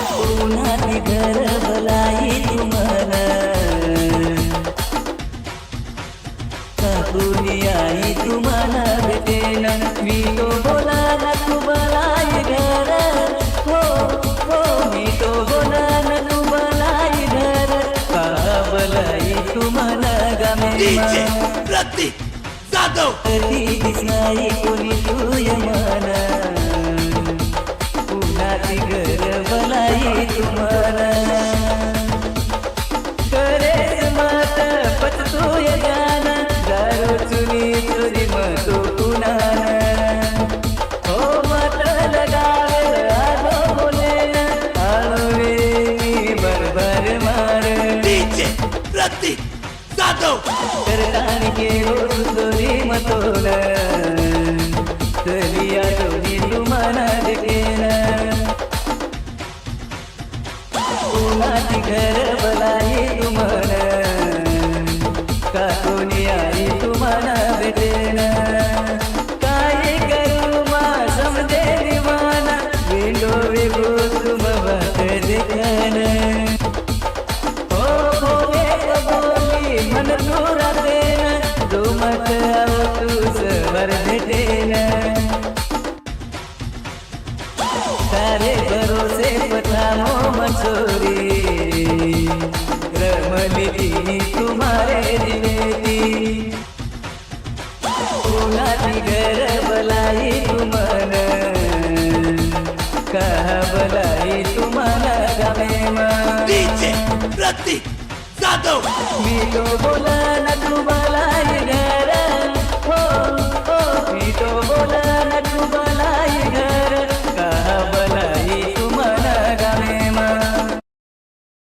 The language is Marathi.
कोणाची घर भलाई तुम्हाला काकुनी आई तुम्हाला भेटेन मी तो बोला ना तू भलाई घर हो हो मी तो बोला ना तू भलाई घर का भलाई तुम्हाला गामे प्रतीक जाधव कधी दिसनाई कोणी तू यमाना पुन्हाची घर भलाई तुम्हाला करेस मात पचतोय गाना दारू चुनी चोरी मतो पुनाना हो मत लगावे आलो बोलेन आलो रे मी बरबर मार डीजे प्रतीक जाधव करतानी केलो चोरी मतोल तलिया दोन्ही तुम्हाला देखेन कोणाची घर भलाई तुम्हाला काकुनी आई तुम्हाला भेटेन काय करू मा समजे दिवाना वेंडो वेगो तुम बात देखन हो बोले बोली मन तुरा देन जो मत आओ तू सवर भेटेन तारे भरोसे पठामो मंसूरी रमली दी तुम्हारे दिवेती कोणाची घर भलाई तुम्हाला कहा भलाई तुम्हाला गामे डीजे प्रतीक जाधव मी तो बोला ना तू भलाई घर हो हो मी तो बोला ना तू